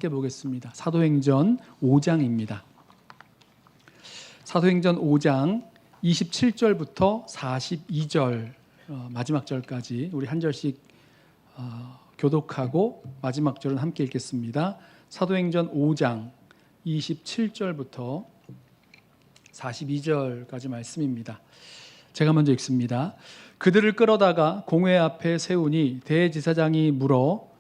함께 보겠습니다. 사도행전 5장입니다. 사도행전 5장 27절부터 42절 마지막 절까지 우리 한 절씩 교독하고 마지막 절은 함께 읽겠습니다. 사도행전 5장 27절부터 42절까지 말씀입니다. 제가 먼저 읽습니다. 그들을 끌어다가 공회 앞에 세우니 대제사장이 물어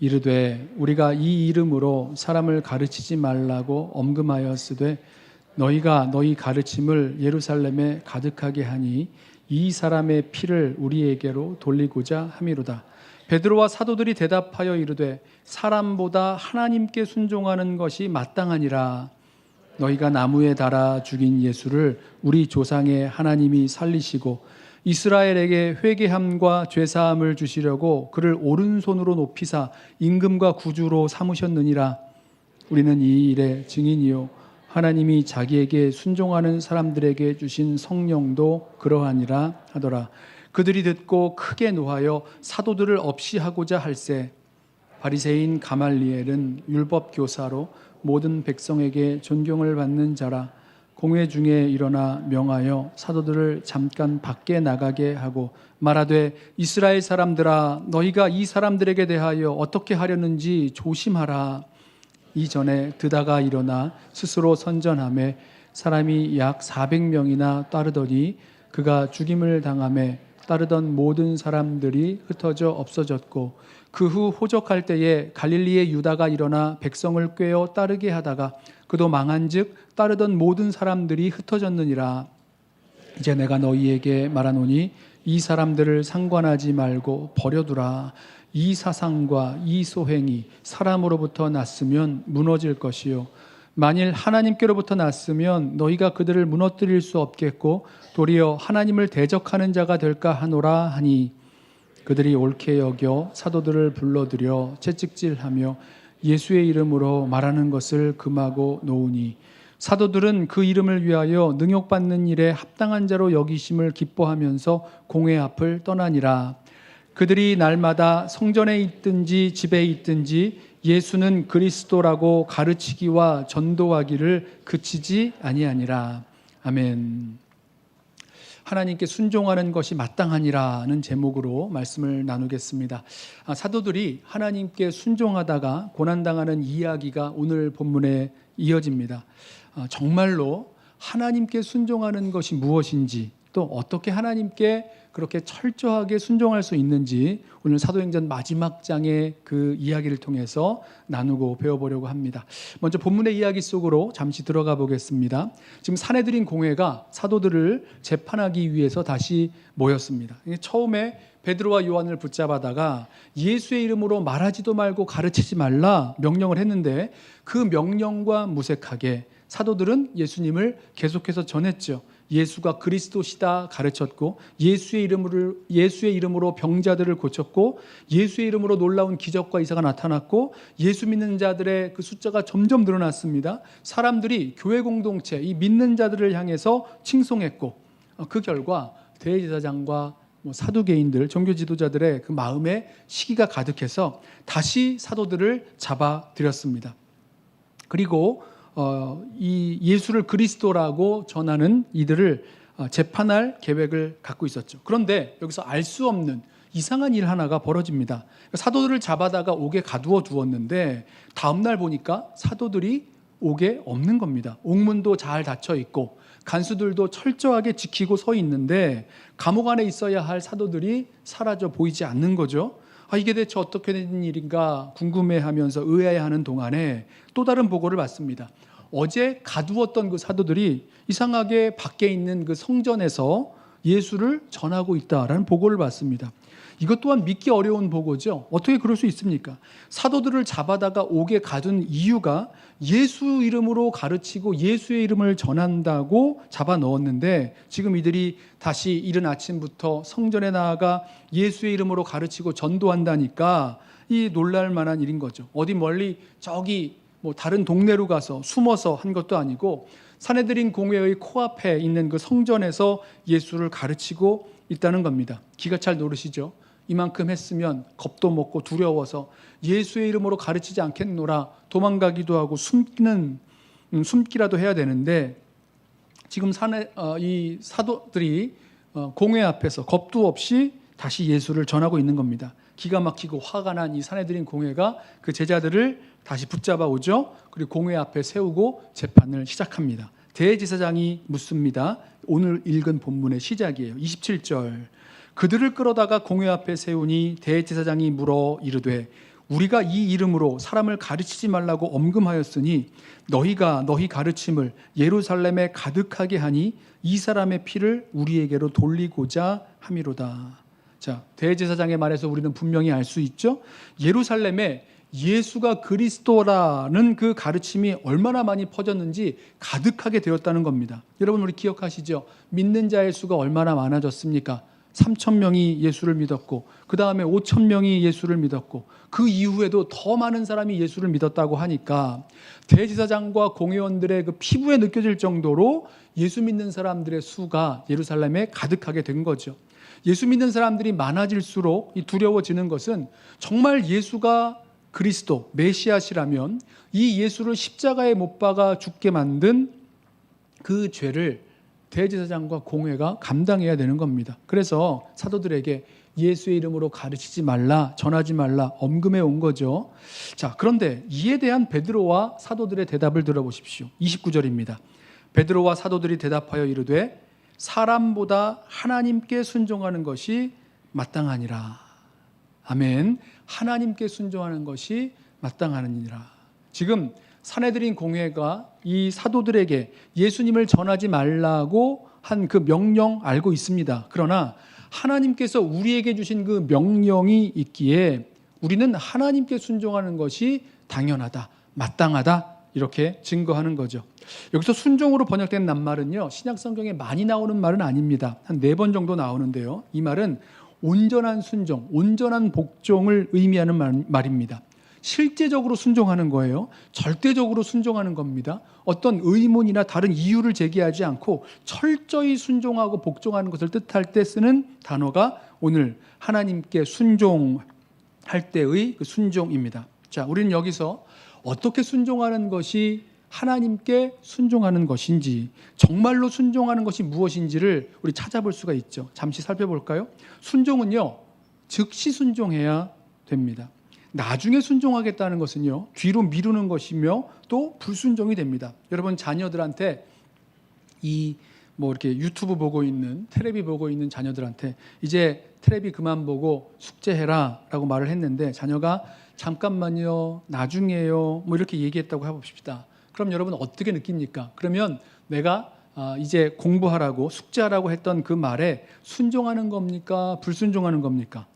이르되 우리가 이 이름으로 사람을 가르치지 말라고 엄금하였으되 너희가 너희 가르침을 예루살렘에 가득하게 하니 이 사람의 피를 우리에게로 돌리고자 함이로다. 베드로와 사도들이 대답하여 이르되 사람보다 하나님께 순종하는 것이 마땅하니라. 너희가 나무에 달아 죽인 예수를 우리 조상의 하나님이 살리시고 이스라엘에게 회개함과 죄사함을 주시려고 그를 오른손으로 높이사 임금과 구주로 삼으셨느니라. 우리는 이 일의 증인이요 하나님이 자기에게 순종하는 사람들에게 주신 성령도 그러하니라 하더라. 그들이 듣고 크게 노하여 사도들을 없이 하고자 할세 바리새인 가말리엘은 율법 교사로 모든 백성에게 존경을 받는 자라. 공회 중에 일어나 명하여 사도들을 잠깐 밖에 나가게 하고 말하되 이스라엘 사람들아 너희가 이 사람들에게 대하여 어떻게 하려는지 조심하라. 이전에 드다가 일어나 스스로 선전하며 사람이 약 400명이나 따르더니 그가 죽임을 당하며 따르던 모든 사람들이 흩어져 없어졌고 그 후 호적할 때에 갈릴리의 유다가 일어나 백성을 꾀어 따르게 하다가 그도 망한즉 따르던 모든 사람들이 흩어졌느니라. 이제 내가 너희에게 말하노니 이 사람들을 상관하지 말고 버려두라. 이 사상과 이 소행이 사람으로부터 났으면 무너질 것이요 만일 하나님께로부터 났으면 너희가 그들을 무너뜨릴 수 없겠고 도리어 하나님을 대적하는 자가 될까 하노라 하니 그들이 옳게 여겨 사도들을 불러들여 채찍질하며 예수의 이름으로 말하는 것을 금하고 놓으니 사도들은 그 이름을 위하여 능욕받는 일에 합당한 자로 여기심을 기뻐하면서 공회 앞을 떠나니라. 그들이 날마다 성전에 있든지 집에 있든지 예수는 그리스도라고 가르치기와 전도하기를 그치지 아니하니라. 아멘. 하나님께 순종하는 것이 마땅하니라는 제목으로 말씀을 나누겠습니다. 사도들이 하나님께 순종하다가 고난당하는 이야기가 오늘 본문에 이어집니다. 정말로 하나님께 순종하는 것이 무엇인지 또 어떻게 하나님께 그렇게 철저하게 순종할 수 있는지 오늘 사도행전 마지막 장의 그 이야기를 통해서 나누고 배워보려고 합니다. 먼저 본문의 이야기 속으로 잠시 들어가 보겠습니다. 지금 사내들인 공회가 사도들을 재판하기 위해서 다시 모였습니다. 처음에 베드로와 요한을 붙잡아다가 예수의 이름으로 말하지도 말고 가르치지 말라 명령을 했는데 그 명령과 무색하게 사도들은 예수님을 계속해서 전했죠. 예수가 그리스도시다 가르쳤고 예수의 이름으로 병자들을 고쳤고 예수의 이름으로 놀라운 기적과 이사가 나타났고 예수 믿는 자들의 그 숫자가 점점 늘어났습니다. 사람들이 교회 공동체, 이 믿는 자들을 향해서 칭송했고 그 결과 대제사장과 사두개인들, 종교 지도자들의 그 마음에 시기가 가득해서 다시 사도들을 잡아들였습니다. 그리고 이 예수를 그리스도라고 전하는 이들을 재판할 계획을 갖고 있었죠. 그런데 여기서 알 수 없는 이상한 일 하나가 벌어집니다. 사도들을 잡아다가 옥에 가두어 두었는데 다음날 보니까 사도들이 옥에 없는 겁니다. 옥문도 잘 닫혀 있고 간수들도 철저하게 지키고 서 있는데 감옥 안에 있어야 할 사도들이 사라져 보이지 않는 거죠. 이게 대체 어떻게 된 일인가 궁금해하면서 의아해하는 동안에 또 다른 보고를 받습니다. 어제 가두었던 그 사도들이 이상하게 밖에 있는 그 성전에서 예수를 전하고 있다라는 보고를 받습니다. 이것 또한 믿기 어려운 보고죠. 어떻게 그럴 수 있습니까? 사도들을 잡아다가 옥에 가둔 이유가 예수 이름으로 가르치고 예수의 이름을 전한다고 잡아 넣었는데 지금 이들이 다시 이른 아침부터 성전에 나아가 예수의 이름으로 가르치고 전도한다니까 이 놀랄 만한 일인 거죠. 어디 멀리 저기 다른 동네로 가서 숨어서 한 것도 아니고 사내들인 공회의 코앞에 있는 그 성전에서 예수를 가르치고 있다는 겁니다. 기가 찰 노릇이죠. 이만큼 했으면 겁도 먹고 두려워서 예수의 이름으로 가르치지 않겠노라 도망가기도 하고 숨기라도 해야 되는데, 지금 이 사도들이 공회 앞에서 겁도 없이 다시 예수를 전하고 있는 겁니다. 기가 막히고 화가 난 이 산헤드린 공회가 그 제자들을 다시 붙잡아 오죠. 그리고 공회 앞에 세우고 재판을 시작합니다. 대제사장이 묻습니다. 오늘 읽은 본문의 시작이에요. 27절. 그들을 끌어다가 공회 앞에 세우니 대제사장이 물어 이르되 우리가 이 이름으로 사람을 가르치지 말라고 엄금하였으니 너희가 너희 가르침을 예루살렘에 가득하게 하니 이 사람의 피를 우리에게로 돌리고자 함이로다. 자, 대제사장의 말에서 우리는 분명히 알 수 있죠. 예루살렘에 예수가 그리스도라는 그 가르침이 얼마나 많이 퍼졌는지 가득하게 되었다는 겁니다. 여러분, 우리 기억하시죠? 믿는 자의 수가 얼마나 많아졌습니까? 3,000명이 예수를 믿었고, 그 다음에 5,000명이 예수를 믿었고, 그 이후에도 더 많은 사람이 예수를 믿었다고 하니까 대제사장과 공회원들의 그 피부에 느껴질 정도로 예수 믿는 사람들의 수가 예루살렘에 가득하게 된 거죠. 예수 믿는 사람들이 많아질수록 두려워지는 것은 정말 예수가 그리스도 메시아시라면 이 예수를 십자가에 못 박아 죽게 만든 그 죄를 대제사장과 공회가 감당해야 되는 겁니다. 그래서 사도들에게 예수의 이름으로 가르치지 말라, 전하지 말라 엄금해 온 거죠. 자, 그런데 이에 대한 베드로와 사도들의 대답을 들어보십시오. 29절입니다. 베드로와 사도들이 대답하여 이르되 사람보다 하나님께 순종하는 것이 마땅하니라. 아멘. 하나님께 순종하는 것이 마땅하니라. 지금 산헤드린 공회가 이 사도들에게 예수님을 전하지 말라고 한 그 명령 알고 있습니다. 그러나 하나님께서 우리에게 주신 그 명령이 있기에 우리는 하나님께 순종하는 것이 당연하다, 마땅하다 이렇게 증거하는 거죠. 여기서 순종으로 번역된 낱말은요, 신약 성경에 많이 나오는 말은 아닙니다. 한 4번 정도 나오는데요. 이 말은 온전한 순종, 온전한 복종을 의미하는 말입니다. 실제적으로 순종하는 거예요. 절대적으로 순종하는 겁니다. 어떤 의문이나 다른 이유를 제기하지 않고 철저히 순종하고 복종하는 것을 뜻할 때 쓰는 단어가 오늘 하나님께 순종할 때의 그 순종입니다. 자, 우리는 여기서 어떻게 순종하는 것이 하나님께 순종하는 것인지, 정말로 순종하는 것이 무엇인지를 우리 찾아볼 수가 있죠. 잠시 살펴볼까요? 순종은요, 즉시 순종해야 됩니다. 나중에 순종하겠다는 것은요, 뒤로 미루는 것이며 또 불순종이 됩니다. 여러분, 자녀들한테 이렇게 유튜브 보고 있는, 텔레비 보고 있는 자녀들한테 이제 텔레비 그만 보고 숙제해라 라고 말을 했는데 자녀가 잠깐만요, 나중에요 이렇게 얘기했다고 해봅시다. 그럼 여러분 어떻게 느낍니까? 그러면 내가 이제 공부하라고, 숙제하라고 했던 그 말에 순종하는 겁니까? 불순종하는 겁니까?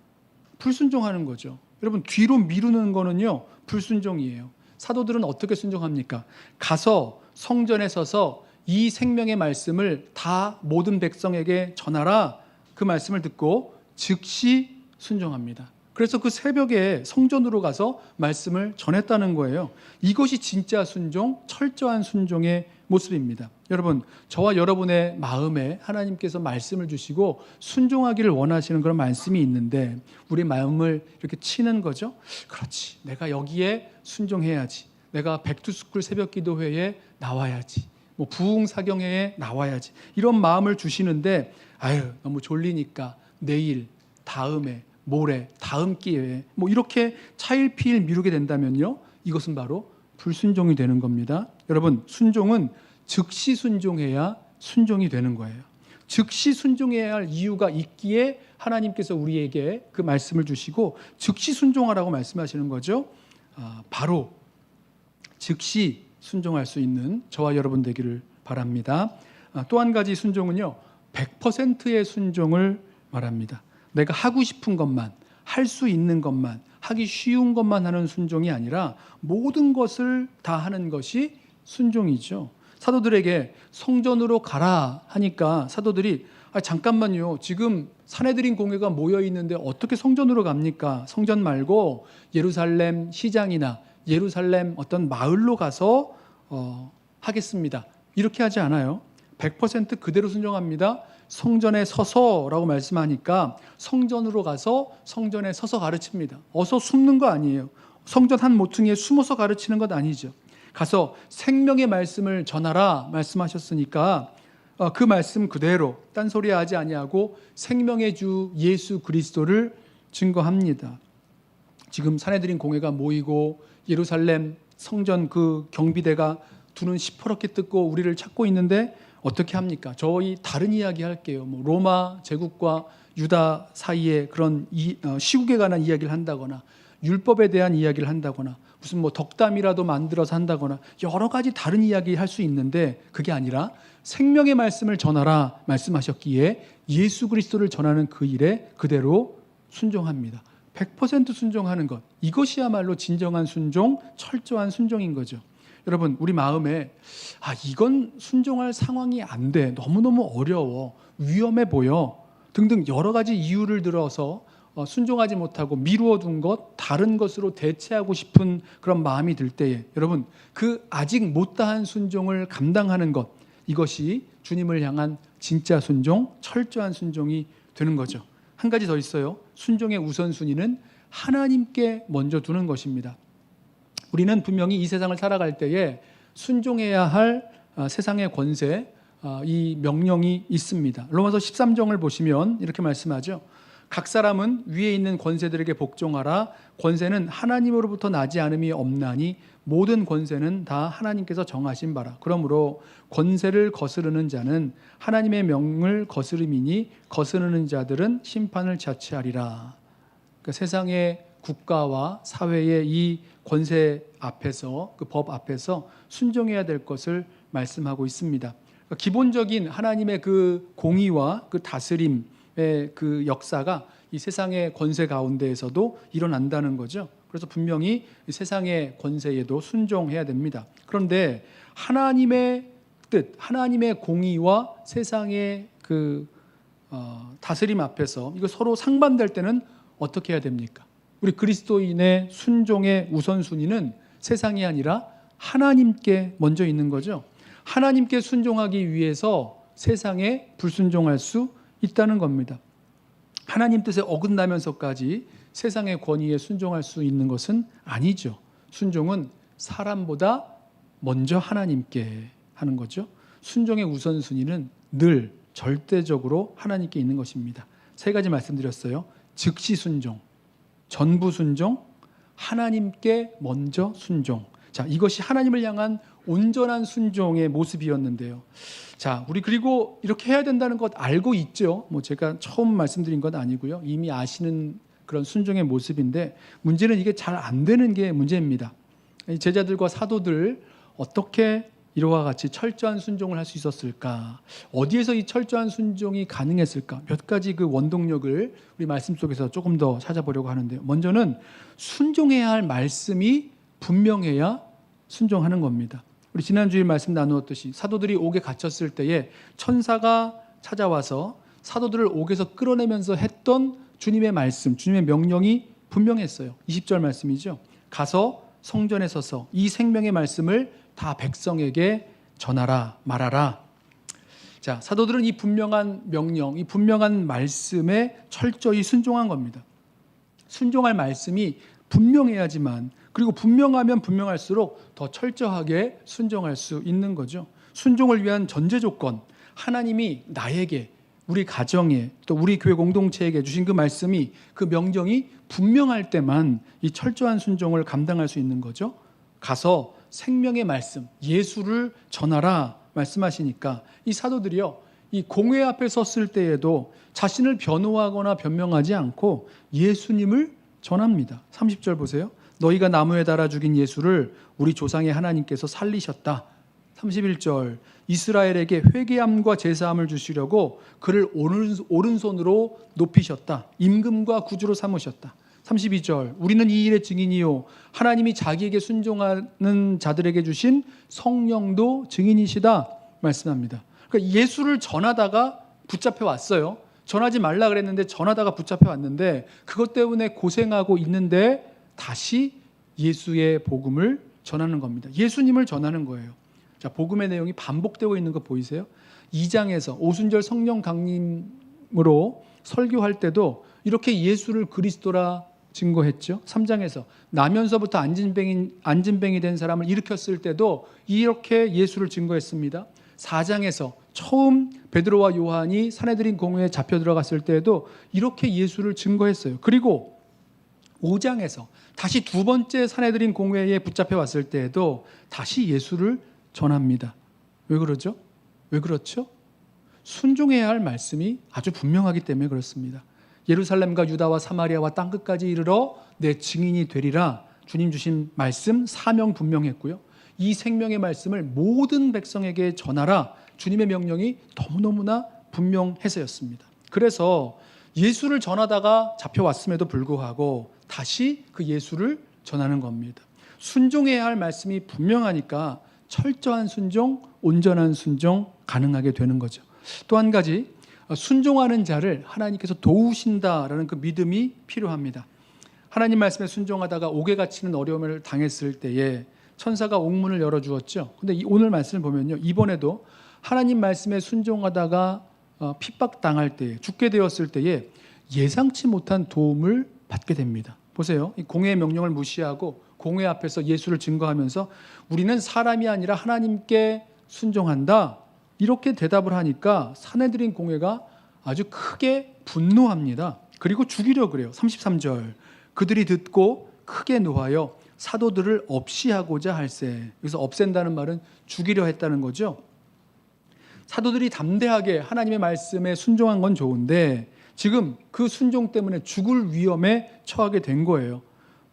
불순종하는 거죠. 여러분, 뒤로 미루는 거는요, 불순종이에요. 사도들은 어떻게 순종합니까? 가서 성전에 서서 이 생명의 말씀을 다 모든 백성에게 전하라. 그 말씀을 듣고 즉시 순종합니다. 그래서 그 새벽에 성전으로 가서 말씀을 전했다는 거예요. 이것이 진짜 순종, 철저한 순종의 모습입니다. 여러분, 저와 여러분의 마음에 하나님께서 말씀을 주시고 순종하기를 원하시는 그런 말씀이 있는데 우리 마음을 이렇게 치는 거죠. 그렇지, 내가 여기에 순종해야지. 내가 백투스쿨 새벽기도회에 나와야지. 부흥사경회에 나와야지. 이런 마음을 주시는데 너무 졸리니까 내일, 다음에, 모레, 다음 기회에 이렇게 차일피일 미루게 된다면요, 이것은 바로 불순종이 되는 겁니다. 여러분, 순종은 즉시 순종해야 순종이 되는 거예요. 즉시 순종해야 할 이유가 있기에 하나님께서 우리에게 그 말씀을 주시고 즉시 순종하라고 말씀하시는 거죠. 바로 즉시 순종할 수 있는 저와 여러분 되기를 바랍니다. 또 한 가지 순종은요, 100%의 순종을 말합니다. 내가 하고 싶은 것만, 할 수 있는 것만, 하기 쉬운 것만 하는 순종이 아니라 모든 것을 다 하는 것이 순종이죠. 사도들에게 성전으로 가라 하니까 사도들이 잠깐만요, 지금 산헤드린 공회가 모여 있는데 어떻게 성전으로 갑니까? 성전 말고 예루살렘 시장이나 예루살렘 어떤 마을로 가서 하겠습니다. 이렇게 하지 않아요. 100% 그대로 순종합니다. 성전에 서서라고 말씀하니까 성전으로 가서 성전에 서서 가르칩니다. 어서 숨는 거 아니에요. 성전 한 모퉁이에 숨어서 가르치는 것 아니죠. 가서 생명의 말씀을 전하라 말씀하셨으니까 그 말씀 그대로 딴소리 하지 아니하고 생명의 주 예수 그리스도를 증거합니다. 지금 산헤드린 공회가 모이고 예루살렘 성전 그 경비대가 두 눈 시퍼렇게 뜨고 우리를 찾고 있는데 어떻게 합니까? 저희 다른 이야기 할게요. 뭐 로마 제국과 유다 사이에 그런 시국에 관한 이야기를 한다거나 율법에 대한 이야기를 한다거나 무슨 뭐 덕담이라도 만들어서 한다거나 여러 가지 다른 이야기 할 수 있는데 그게 아니라 생명의 말씀을 전하라 말씀하셨기에 예수 그리스도를 전하는 그 일에 그대로 순종합니다. 100% 순종하는 것, 이것이야말로 진정한 순종, 철저한 순종인 거죠. 여러분, 우리 마음에 이건 순종할 상황이 안 돼, 너무너무 어려워, 위험해 보여 등등 여러 가지 이유를 들어서 순종하지 못하고 미루어 둔 것, 다른 것으로 대체하고 싶은 그런 마음이 들 때에 여러분, 그 아직 못다한 순종을 감당하는 것, 이것이 주님을 향한 진짜 순종, 철저한 순종이 되는 거죠. 한 가지 더 있어요. 순종의 우선순위는 하나님께 먼저 두는 것입니다. 우리는 분명히 이 세상을 살아갈 때에 순종해야 할 세상의 권세, 이 명령이 있습니다. 로마서 13장을 보시면 이렇게 말씀하죠. 각 사람은 위에 있는 권세들에게 복종하라. 권세는 하나님으로부터 나지 않음이 없나니 모든 권세는 다 하나님께서 정하신 바라. 그러므로 권세를 거스르는 자는 하나님의 명을 거스름이니 거스르는 자들은 심판을 자취하리라. 그러니까 세상의 국가와 사회의 이 권세 앞에서, 그 법 앞에서 순종해야 될 것을 말씀하고 있습니다. 그러니까 기본적인 하나님의 그 공의와 그 다스림의 그 역사가 이 세상의 권세 가운데에서도 일어난다는 거죠. 그래서 분명히 세상의 권세에도 순종해야 됩니다. 그런데 하나님의 뜻, 하나님의 공의와 세상의 그 다스림 앞에서 이거 서로 상반될 때는 어떻게 해야 됩니까? 우리 그리스도인의 순종의 우선순위는 세상이 아니라 하나님께 먼저 있는 거죠. 하나님께 순종하기 위해서 세상에 불순종할 수 있다는 겁니다. 하나님 뜻에 어긋나면서까지 세상의 권위에 순종할 수 있는 것은 아니죠. 순종은 사람보다 먼저 하나님께 하는 거죠. 순종의 우선순위는 늘 절대적으로 하나님께 있는 것입니다. 세 가지 말씀드렸어요. 즉시 순종, 전부 순종, 하나님께 먼저 순종. 자, 이것이 하나님을 향한 온전한 순종의 모습이었는데요. 자, 우리 그리고 이렇게 해야 된다는 것 알고 있죠. 뭐 제가 처음 말씀드린 건 아니고요. 이미 아시는 그런 순종의 모습인데 문제는 이게 잘 안 되는 게 문제입니다. 제자들과 사도들 어떻게 이와 같이 철저한 순종을 할 수 있었을까? 어디에서 이 철저한 순종이 가능했을까? 몇 가지 그 원동력을 우리 말씀 속에서 조금 더 찾아보려고 하는데요. 먼저는 순종해야 할 말씀이 분명해야 순종하는 겁니다. 우리 지난주에 말씀 나누었듯이 사도들이 옥에 갇혔을 때에 천사가 찾아와서 사도들을 옥에서 끌어내면서 했던 주님의 말씀, 주님의 명령이 분명했어요. 20절 말씀이죠. 가서 성전에 서서 이 생명의 말씀을 다 백성에게 전하라, 말하라. 자, 사도들은 이 분명한 명령, 이 분명한 말씀에 철저히 순종한 겁니다. 순종할 말씀이 분명해야지만, 그리고 분명하면 분명할수록 더 철저하게 순종할 수 있는 거죠. 순종을 위한 전제 조건, 하나님이 나에게, 우리 가정에, 또 우리 교회 공동체에게 주신 그 말씀이, 그 명령이 분명할 때만 이 철저한 순종을 감당할 수 있는 거죠. 가서 생명의 말씀, 예수를 전하라 말씀하시니까 이 사도들이요, 이 공회 앞에 섰을 때에도 자신을 변호하거나 변명하지 않고 예수님을 전합니다. 30절 보세요. 너희가 나무에 달아 죽인 예수를 우리 조상의 하나님께서 살리셨다. 31절 이스라엘에게 회개함과 제사함을 주시려고 그를 오른손으로 높이셨다. 임금과 구주로 삼으셨다. 32절 우리는 이 일의 증인이요 하나님이 자기에게 순종하는 자들에게 주신 성령도 증인이시다 말씀합니다. 그러니까 예수를 전하다가 붙잡혀 왔어요. 전하지 말라 그랬는데 전하다가 붙잡혀 왔는데 그것 때문에 고생하고 있는데 다시 예수의 복음을 전하는 겁니다. 예수님을 전하는 거예요. 자, 복음의 내용이 반복되고 있는 거 보이세요? 2장에서 오순절 성령 강림으로 설교할 때도 이렇게 예수를 그리스도라 증거했죠. 3장에서 나면서부터 안진뱅이 된 사람을 일으켰을 때도 이렇게 예수를 증거했습니다. 4장에서 처음 베드로와 요한이 산헤드린 공회에 잡혀 들어갔을 때에도 이렇게 예수를 증거했어요. 그리고 5장에서 다시 두 번째 산헤드린 공회에 붙잡혀 왔을 때에도 다시 예수를 전합니다. 왜 그러죠? 왜 그렇죠? 순종해야 할 말씀이 아주 분명하기 때문에 그렇습니다. 예루살렘과 유다와 사마리아와 땅끝까지 이르러 내 증인이 되리라. 주님 주신 말씀 사명 분명했고요. 이 생명의 말씀을 모든 백성에게 전하라. 주님의 명령이 너무너무나 분명해서였습니다. 그래서 예수를 전하다가 잡혀왔음에도 불구하고 다시 그 예수를 전하는 겁니다. 순종해야 할 말씀이 분명하니까 철저한 순종, 온전한 순종 가능하게 되는 거죠. 또 한 가지, 순종하는 자를 하나님께서 도우신다라는 그 믿음이 필요합니다. 하나님 말씀에 순종하다가 옥에 갇히는 어려움을 당했을 때에 천사가 옥문을 열어주었죠. 근데 오늘 말씀을 보면요, 이번에도 하나님 말씀에 순종하다가 핍박당할 때에, 죽게 되었을 때에 예상치 못한 도움을 받게 됩니다. 보세요. 이 공회의 명령을 무시하고 공회 앞에서 예수를 증거하면서 우리는 사람이 아니라 하나님께 순종한다, 이렇게 대답을 하니까 산헤드린 공회가 아주 크게 분노합니다. 그리고 죽이려 그래요. 33절, 그들이 듣고 크게 노하여 사도들을 없이하고자 할세. 여기서 없앤다는 말은 죽이려 했다는 거죠. 사도들이 담대하게 하나님의 말씀에 순종한 건 좋은데 지금 그 순종 때문에 죽을 위험에 처하게 된 거예요.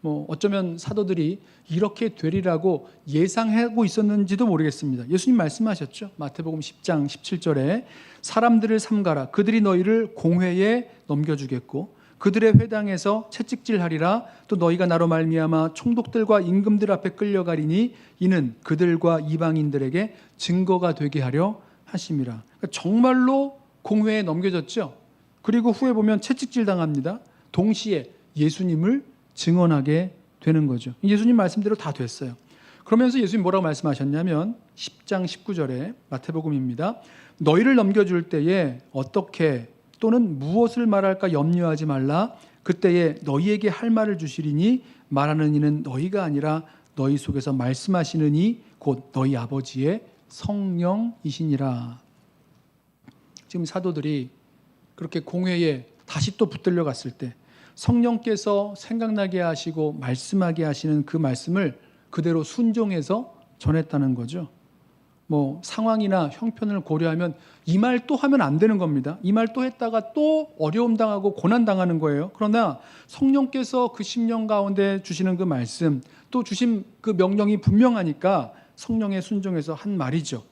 어쩌면 사도들이 이렇게 되리라고 예상하고 있었는지도 모르겠습니다. 예수님 말씀하셨죠. 마태복음 10장 17절에 사람들을 삼가라. 그들이 너희를 공회에 넘겨주겠고 그들의 회당에서 채찍질하리라. 또 너희가 나로 말미암아 총독들과 임금들 앞에 끌려가리니 이는 그들과 이방인들에게 증거가 되게 하려 하심이라. 그러니까 정말로 공회에 넘겨졌죠. 그리고 후에 보면 채찍질 당합니다. 동시에 예수님을 증언하게 되는 거죠. 예수님 말씀대로 다 됐어요. 그러면서 예수님 뭐라고 말씀하셨냐면 10장 19절에 마태복음입니다. 너희를 넘겨줄 때에 어떻게 또는 무엇을 말할까 염려하지 말라. 그때에 너희에게 할 말을 주시리니 말하는 이는 너희가 아니라 너희 속에서 말씀하시는 이 곧 너희 아버지의 성령이시니라. 지금 사도들이 그렇게 공회에 다시 또 붙들려 갔을 때 성령께서 생각나게 하시고 말씀하게 하시는 그 말씀을 그대로 순종해서 전했다는 거죠. 상황이나 형편을 고려하면 이 말 또 하면 안 되는 겁니다. 이 말 또 했다가 또 어려움 당하고 고난 당하는 거예요. 그러나 성령께서 그 심령 가운데 주시는 그 말씀, 또 주신 그 명령이 분명하니까 성령에 순종해서 한 말이죠.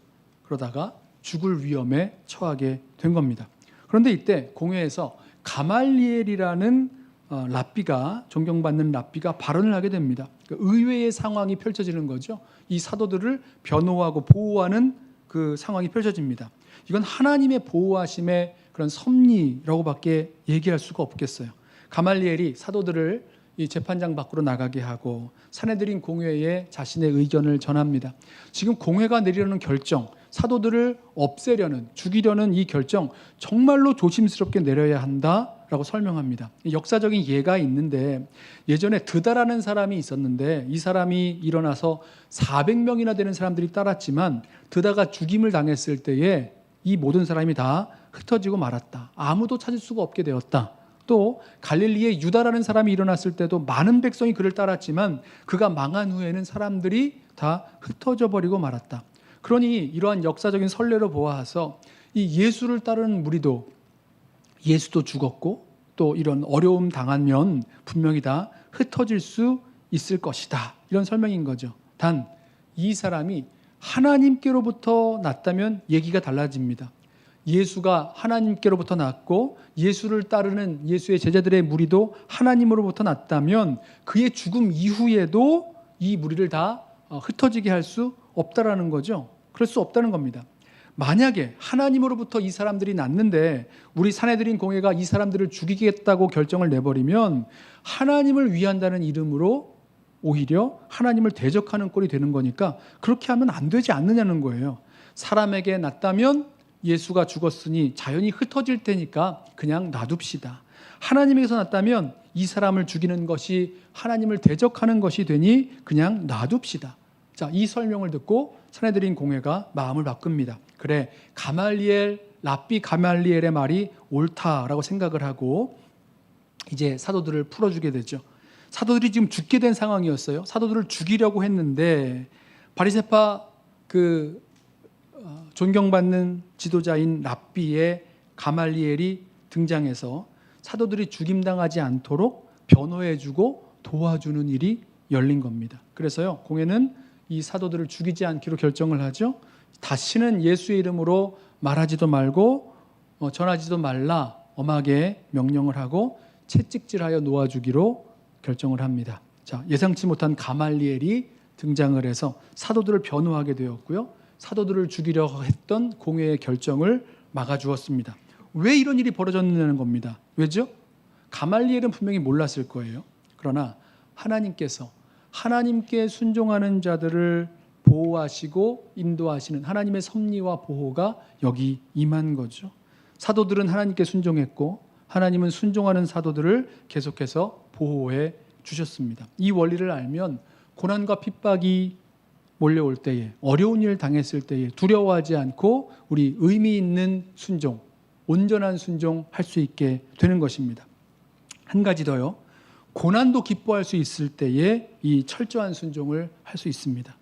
그러다가 죽을 위험에 처하게 된 겁니다. 그런데 이때 공회에서 가말리엘이라는 랍비가, 존경받는 랍비가 발언을 하게 됩니다. 의외의 상황이 펼쳐지는 거죠. 이 사도들을 변호하고 보호하는 그 상황이 펼쳐집니다. 이건 하나님의 보호하심의 그런 섭리라고밖에 얘기할 수가 없겠어요. 가말리엘이 사도들을 이 재판장 밖으로 나가게 하고 산헤드린 공회에 자신의 의견을 전합니다. 지금 공회가 내리려는 결정, 사도들을 없애려는, 죽이려는 이 결정 정말로 조심스럽게 내려야 한다라고 설명합니다. 역사적인 예가 있는데 예전에 드다라는 사람이 있었는데 이 사람이 일어나서 400명이나 되는 사람들이 따랐지만 드다가 죽임을 당했을 때에 이 모든 사람이 다 흩어지고 말았다. 아무도 찾을 수가 없게 되었다. 또 갈릴리에 유다라는 사람이 일어났을 때도 많은 백성이 그를 따랐지만 그가 망한 후에는 사람들이 다 흩어져 버리고 말았다. 그러니 이러한 역사적인 선례로 보아서 이 예수를 따르는 무리도 예수도 죽었고 또 이런 어려움 당하면 분명히 다 흩어질 수 있을 것이다. 이런 설명인 거죠. 단 이 사람이 하나님께로부터 났다면 얘기가 달라집니다. 예수가 하나님께로부터 났고 예수를 따르는 예수의 제자들의 무리도 하나님으로부터 났다면 그의 죽음 이후에도 이 무리를 다 흩어지게 할 수 없다라는 거죠. 그럴 수 없다는 겁니다. 만약에 하나님으로부터 이 사람들이 났는데 우리 산헤드린 공회가 이 사람들을 죽이겠다고 결정을 내버리면 하나님을 위한다는 이름으로 오히려 하나님을 대적하는 꼴이 되는 거니까 그렇게 하면 안 되지 않느냐는 거예요. 사람에게 났다면 예수가 죽었으니 자연히 흩어질 테니까 그냥 놔둡시다. 하나님에게서 났다면 이 사람을 죽이는 것이 하나님을 대적하는 것이 되니 그냥 놔둡시다. 자, 이 설명을 듣고 산헤드린 공회가 마음을 바꿉니다. 그래, 랍비 가말리엘의 말이 옳다라고 생각을 하고 이제 사도들을 풀어주게 되죠. 사도들이 지금 죽게 된 상황이었어요. 사도들을 죽이려고 했는데 바리새파 존경받는 지도자인 랍비의 가말리엘이 등장해서 사도들이 죽임당하지 않도록 변호해주고 도와주는 일이 열린 겁니다. 그래서요, 공회는 이 사도들을 죽이지 않기로 결정을 하죠. 다시는 예수의 이름으로 말하지도 말고 전하지도 말라 엄하게 명령을 하고 채찍질하여 놓아주기로 결정을 합니다. 자, 예상치 못한 가말리엘이 등장을 해서 사도들을 변호하게 되었고요. 사도들을 죽이려고 했던 공회의 결정을 막아주었습니다. 왜 이런 일이 벌어졌느냐는 겁니다. 왜죠? 가말리엘은 분명히 몰랐을 거예요. 그러나 하나님께 순종하는 자들을 보호하시고 인도하시는 하나님의 섭리와 보호가 여기 임한 거죠. 사도들은 하나님께 순종했고 하나님은 순종하는 사도들을 계속해서 보호해 주셨습니다. 이 원리를 알면 고난과 핍박이 몰려올 때에, 어려운 일을 당했을 때에 두려워하지 않고 우리 의미 있는 순종, 온전한 순종할 수 있게 되는 것입니다. 한 가지 더요. 고난도 기뻐할 수 있을 때에 이 철저한 순종을 할 수 있습니다.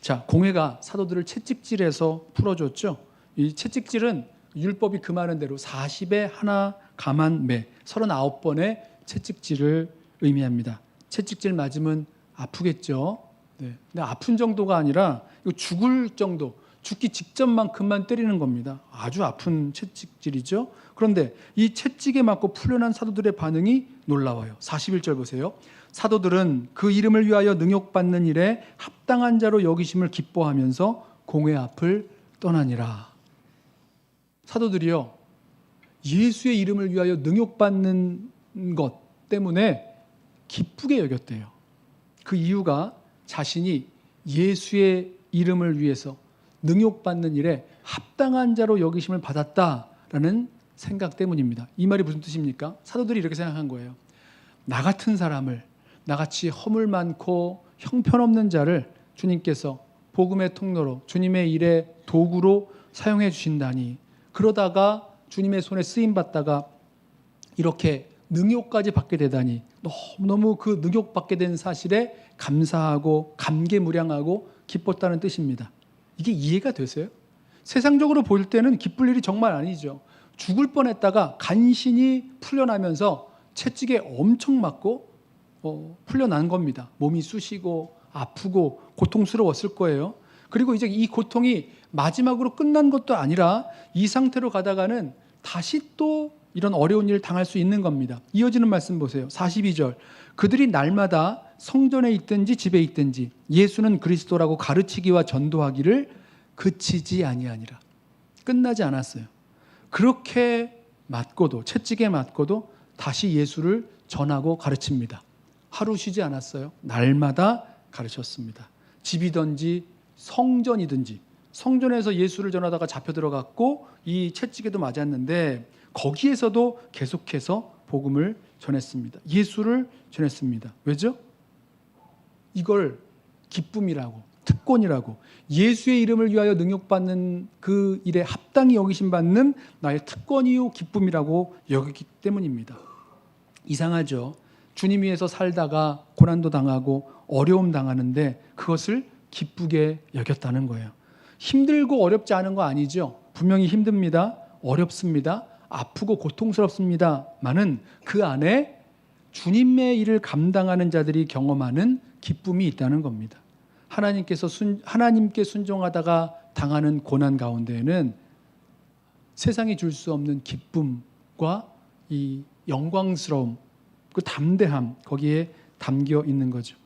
자, 공회가 사도들을 채찍질해서 풀어줬죠. 이 채찍질은 율법이 금하는 대로 40에 하나 감한 매 39번의 채찍질을 의미합니다. 채찍질 맞으면 아프겠죠. 네. 근데 아픈 정도가 아니라 죽을 정도, 죽기 직전만큼만 때리는 겁니다. 아주 아픈 채찍질이죠. 그런데 이 채찍에 맞고 풀려난 사도들의 반응이 놀라워요. 41절 보세요. 사도들은 그 이름을 위하여 능욕받는 일에 합당한 자로 여기심을 기뻐하면서 공회 앞을 떠나니라. 사도들이요, 예수의 이름을 위하여 능욕받는 것 때문에 기쁘게 여겼대요. 그 이유가 자신이 예수의 이름을 위해서 능욕받는 일에 합당한 자로 여기심을 받았다라는 생각 때문입니다. 이 말이 무슨 뜻입니까? 사도들이 이렇게 생각한 거예요. 나 같은 사람을, 나같이 허물 많고 형편없는 자를 주님께서 복음의 통로로, 주님의 일의 도구로 사용해 주신다니, 그러다가 주님의 손에 쓰임받다가 이렇게 능욕까지 받게 되다니 너무 그 능욕받게 된 사실에 감사하고 감개무량하고 기뻤다는 뜻입니다. 이게 이해가 되세요? 세상적으로 볼 때는 기쁠 일이 정말 아니죠. 죽을 뻔했다가 간신히 풀려나면서 채찍에 엄청 맞고 풀려난 겁니다. 몸이 쑤시고 아프고 고통스러웠을 거예요. 그리고 이제 이 고통이 마지막으로 끝난 것도 아니라 이 상태로 가다가는 다시 또 이런 어려운 일을 당할 수 있는 겁니다. 이어지는 말씀 보세요. 42절. 그들이 날마다 성전에 있든지 집에 있든지 예수는 그리스도라고 가르치기와 전도하기를 그치지 아니하니라. 끝나지 않았어요. 그렇게 맞고도, 채찍에 맞고도 다시 예수를 전하고 가르칩니다. 하루 쉬지 않았어요. 날마다 가르쳤습니다. 집이든지 성전이든지, 성전에서 예수를 전하다가 잡혀 들어갔고 이 채찍에도 맞았는데 거기에서도 계속해서 복음을 전했습니다. 예수를 전했습니다. 왜죠? 이걸 기쁨이라고, 특권이라고, 예수의 이름을 위하여 능욕받는 그 일에 합당히 여기심 받는 나의 특권이요 기쁨이라고 여기기 때문입니다. 이상하죠? 주님 위해서 살다가 고난도 당하고 어려움 당하는데 그것을 기쁘게 여겼다는 거예요. 힘들고 어렵지 않은 거 아니죠? 분명히 힘듭니다. 어렵습니다. 아프고 고통스럽습니다만은 그 안에 주님의 일을 감당하는 자들이 경험하는 기쁨이 있다는 겁니다. 하나님께 순종하다가 당하는 고난 가운데에는 세상이 줄 수 없는 기쁨과 이 영광스러움, 그 담대함, 거기에 담겨 있는 거죠.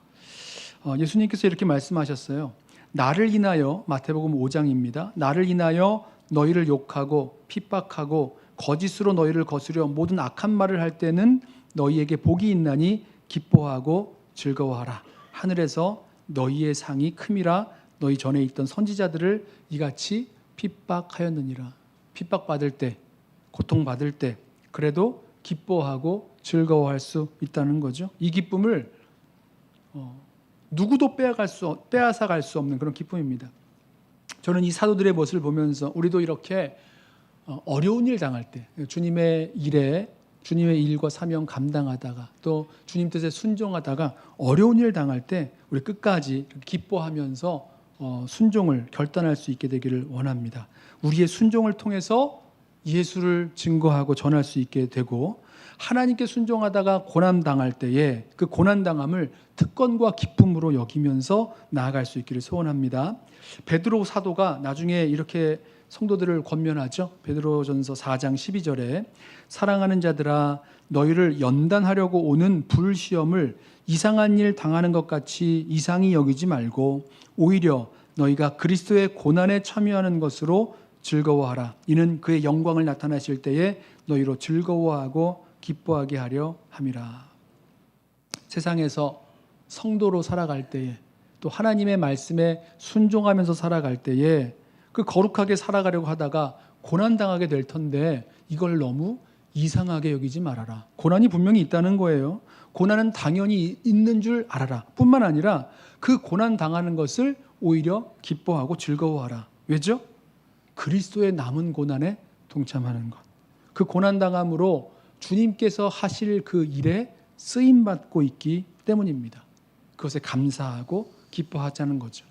예수님께서 이렇게 말씀하셨어요. 나를 인하여, 마태복음 5장입니다. 나를 인하여 너희를 욕하고 핍박하고 거짓으로 너희를 거스려 모든 악한 말을 할 때는 너희에게 복이 있나니 기뻐하고 즐거워하라. 하늘에서 너희의 상이 큼이라 너희 전에 있던 선지자들을 이같이 핍박하였느니라. 핍박받을 때, 고통받을 때 그래도 기뻐하고 즐거워할 수 있다는 거죠. 이 기쁨을 누구도 빼앗아갈 수 없는 그런 기쁨입니다. 저는 이 사도들의 모습을 보면서 우리도 이렇게 어려운 일 당할 때, 주님의 일과 사명 감당하다가 또 주님 뜻에 순종하다가 어려운 일 당할 때 우리 끝까지 기뻐하면서 순종을 결단할 수 있게 되기를 원합니다. 우리의 순종을 통해서 예수를 증거하고 전할 수 있게 되고, 하나님께 순종하다가 고난당할 때에 그 고난당함을 특권과 기쁨으로 여기면서 나아갈 수 있기를 소원합니다. 베드로 사도가 나중에 이렇게 성도들을 권면하죠. 베드로전서 4장 12절에 사랑하는 자들아 너희를 연단하려고 오는 불시험을 이상한 일 당하는 것 같이 이상히 여기지 말고 오히려 너희가 그리스도의 고난에 참여하는 것으로 즐거워하라. 이는 그의 영광을 나타나실 때에 너희로 즐거워하고 기뻐하게 하려 함이라. 세상에서 성도로 살아갈 때에 또 하나님의 말씀에 순종하면서 살아갈 때에 그 거룩하게 살아가려고 하다가 고난당하게 될 텐데 이걸 너무 이상하게 여기지 말아라. 고난이 분명히 있다는 거예요. 고난은 당연히 있는 줄 알아라. 뿐만 아니라 그 고난 당하는 것을 오히려 기뻐하고 즐거워하라. 왜죠? 그리스도의 남은 고난에 동참하는 것. 그 고난당함으로 주님께서 하실 그 일에 쓰임받고 있기 때문입니다. 그것에 감사하고 기뻐하자는 거죠.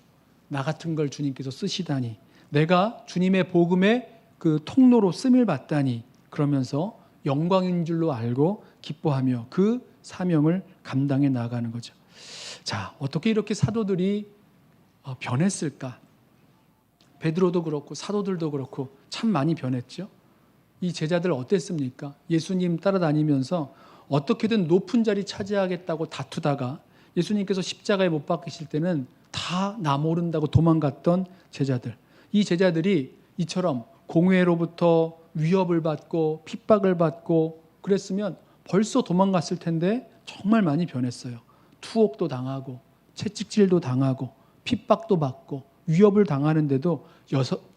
나 같은 걸 주님께서 쓰시다니, 내가 주님의 복음의 그 통로로 쓰임을 받다니, 그러면서 영광인 줄로 알고 기뻐하며 그 사명을 감당해 나가는 거죠. 자, 어떻게 이렇게 사도들이 변했을까? 베드로도 그렇고 사도들도 그렇고 참 많이 변했죠. 이 제자들 어땠습니까? 예수님 따라다니면서 어떻게든 높은 자리 차지하겠다고 다투다가 예수님께서 십자가에 못 박히실 때는 다 나 모른다고 도망갔던 제자들. 이 제자들이 이처럼 공회로부터 위협을 받고 핍박을 받고 그랬으면 벌써 도망갔을 텐데 정말 많이 변했어요. 투옥도 당하고 채찍질도 당하고 핍박도 받고 위협을 당하는데도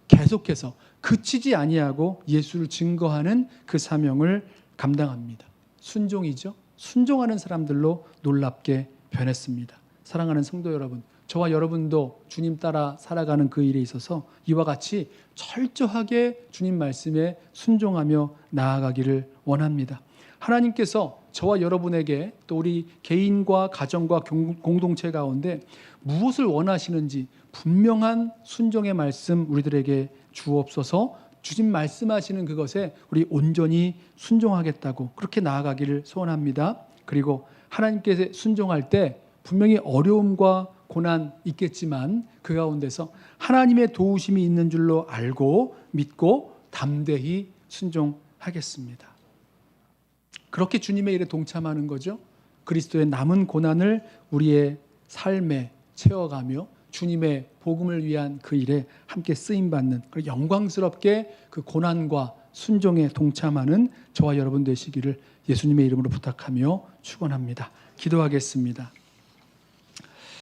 계속해서 그치지 아니하고 예수를 증거하는 그 사명을 감당합니다. 순종이죠. 순종하는 사람들로 놀랍게 변했습니다. 사랑하는 성도 여러분, 저와 여러분도 주님 따라 살아가는 그 일에 있어서 이와 같이 철저하게 주님 말씀에 순종하며 나아가기를 원합니다. 하나님께서 저와 여러분에게 또 우리 개인과 가정과 공동체 가운데 무엇을 원하시는지 분명한 순종의 말씀 우리들에게 주옵소서. 주님 말씀하시는 그것에 우리 온전히 순종하겠다고 그렇게 나아가기를 소원합니다. 그리고 하나님께 순종할 때 분명히 어려움과 고난 있겠지만 그 가운데서 하나님의 도우심이 있는 줄로 알고 믿고 담대히 순종하겠습니다. 그렇게 주님의 일에 동참하는 거죠. 그리스도의 남은 고난을 우리의 삶에 채워가며 주님의 복음을 위한 그 일에 함께 쓰임받는, 그리고 영광스럽게 그 고난과 순종에 동참하는 저와 여러분 되시기를 예수님의 이름으로 부탁하며 축원합니다. 기도하겠습니다.